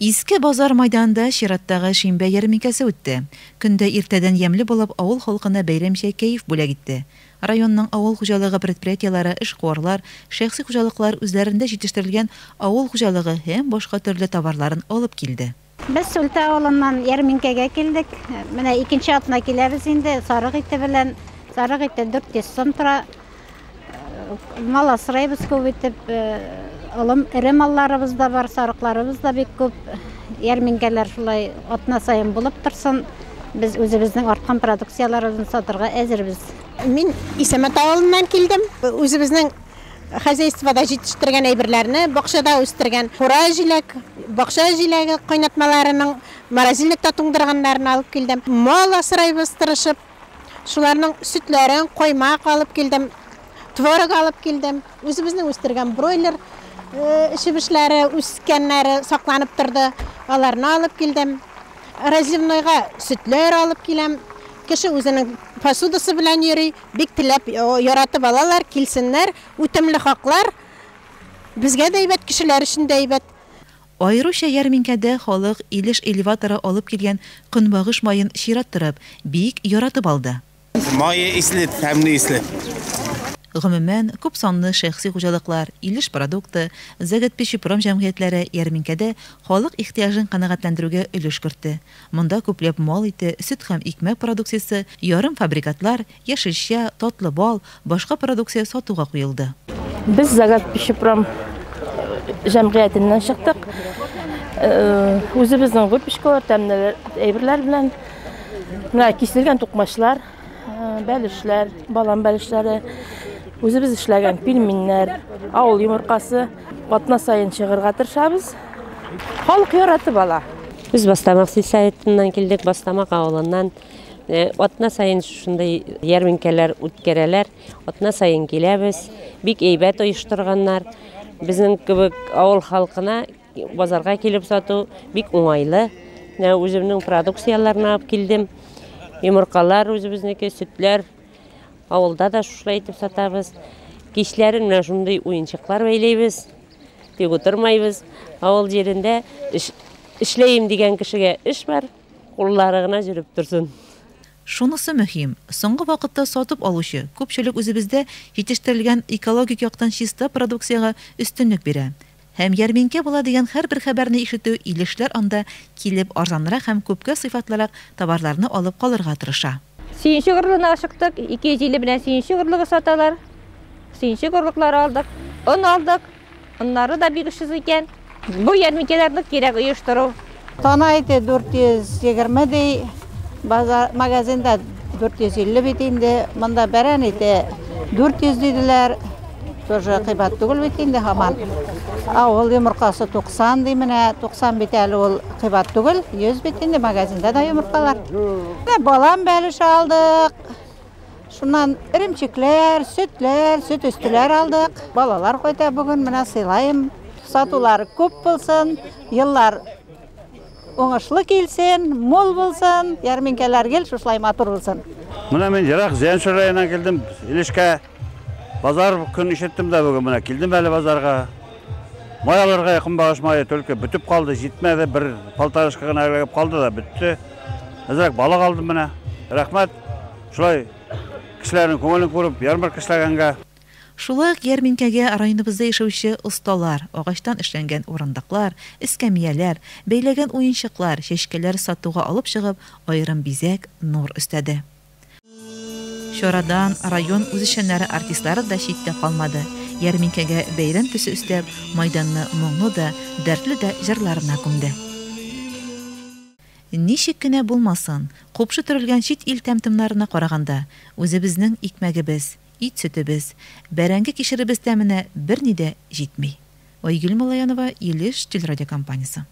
Иске базар майданында чираттагы шимбә ярминкәсе үтте. Көндә иртәдән ямлы булып, авыл халкына бәйрәмчә кәйф бүләк итте. Районның авыл хуҗалыгы предприятиеләре, эшкуарлар, шәхси хуҗалыклар үзләрендә җитештерелгән авыл хуҗалыгы һәм башка төрле товарларын алып килде. Без Сөлтә авылыннан ярминкәгә килдек. Менә икенче атна киләбез инде. Сарык ите белән, сарык ите 400 сум тора. Мал асрайбыз күп итеп. Алым эре малларыбыз да бар, сарыкларыбыз да бик күп. Ярминкәләр шулай атна сайын булып торсын. Без үзебезнең арткан продукцияларыбызны сатырга әзербез. Мин Исәмәт авылыннан килдем. Үзебезнең хозяйствода җитештергән әйберләрне, бакчада үстергән кура җиләк, бакча җиләге кайнатмаларының морозильникта туңдырганнарын алып килдем. Мал асрайбыз тырышып, шуларның сөтләрен, коймак алып килдем, творог алып килдем. Үзебезнең үстергән бройлер шибешләре, үскәннәре сакланып торды. Аларны алып килдем. Разливнойга сөтләр алып киләм. Кеше үзенең посудасы белән йөри, бик теләп яратып алалар, килсеннәр, үтемле хаклар. Безгә дә әйбәт, кешеләр өчен дә әйбәт. Аеруча ярминкәдә халык Илеш элеваторы алып килгән көнбагыш майын чираттырып, бик яратып алды. Майы исле, тәмле исле. Гомумән, күп санлы шәхси хуҗалыклар, Илеш продукты, Зәгәт Пешепром җәмгыятьләре ярминкәдә халык ихтияҗын канәгатьләндерүгә өлеш кертте. Монда күпләп мал ите, сөт һәм икмәк продукциясе, ярым фабрикатлар, яшелчә, татлы бал, башка продукция сатуга куелды. Без Зәгәт Пешепром җәмгыятеннән чыктык. Үзебезнең выпечкалар, тәмле әйберләр белән, менә киселгән тукмачлар, бәлешләр, балан бәлешләре, үзебез эшләгән пельменнәр, авыл йомыркасы, атна сайын чыгырга тырышабыз. Халык яратып ала. Без Бастамак сельсоветыннан килдек, Бастамак авылыннан. Атна сайын шундай ярминкәләр үткәрәләр. Атна сайын киләбез. Бик әйбәт оештырганнар. Безнең кебек авыл халкына базарга килеп сату бик уңайлы. Үземнең продукцияларны алып килдем. Йомыркалар үзебезнеке, сөтләр. Авылда да шулай итеп сатабыз. Кичләрен менә шундый уенчыклар бәйләйбез. Тик утырмайбыз. Авыл җирендә эшләйм дигән кешегә эш бар, куллары гына җөреп торсын. Шунысы мөһим. Соңгы вакытта сатып алучы күпчелек үзебездә җитештерелгән экологик яктан чиста продукцияга өстенлек бирә. Һәм ярминкә була дигән һәрбер хәбәрне ишетү Илешләр анда килеп арзанрак һәм күпкә сыйфатлырак товарларны алып калырга тырыша. Сиенче горлыгына чыктык, 250 белән сиенче горлыгы саталар. Сиенче горлыклар алдык, он алдык. Оннары да бик ишсез икән. Бу ярминкәләрне кирәк оештыру. Тана ите 420 ди, магазинда 450 бит инде, монда бәрән ите 400 диделәр. Тоже кыйбат түгел бит инде һаман. Авыл йомыркасы 90 ди, менә 90 бит әле ул кыйбат түгел, 100 бит инде магазинда да йомыркалар. Балам бәлеш алдык. Шуннан иремчекләр, сөтләр, сөт өстеләр алдык. Балалар кайта бүген менә сыйлайым. Сатулары күп булсын, еллар уңышлы килсен, мол булсын, ярминкәләр гел шулай матур булсын. Менә мин ярак Зәншүр районынан килдем, Илешкә. Базар көн ишеттем дә бүген менә килдем әле базарга. Май алырга якын багыш майы төлке бүтүп калды, җитмәде, бер полторашка гына әйләгеп калды да бетте. Әзрәк балык алдым менә. Рәхмәт. Шулай кешеләрнең күңелен күреп, ярмарка эшләгәнгә. Шулай ярминкәгә районыбызда яшәүче осталар, агачтан эшләнгән урындыклар, эскәмияләр, бәйләгән уенчыклар, чәчкәләр сатуга алып чыгып, аерым бизәк, нур өстәде. Шорадан район үзешчәннәре артистлары да читтә калмады. Ярминкәгә бәйрәм төсе өстәп, майданны моңлы да, дәртле дә җырларына күмде. Ничек кенә булмасын, купшы төрелгән чит ил тәмтемнәренә караганда, үзебезнең икмәгебез, ит сөтебез, бәрәңге кишеребез тәменә берни дә җитми. Айгөл Малаянова, Илеш телерадиокомпаниясе.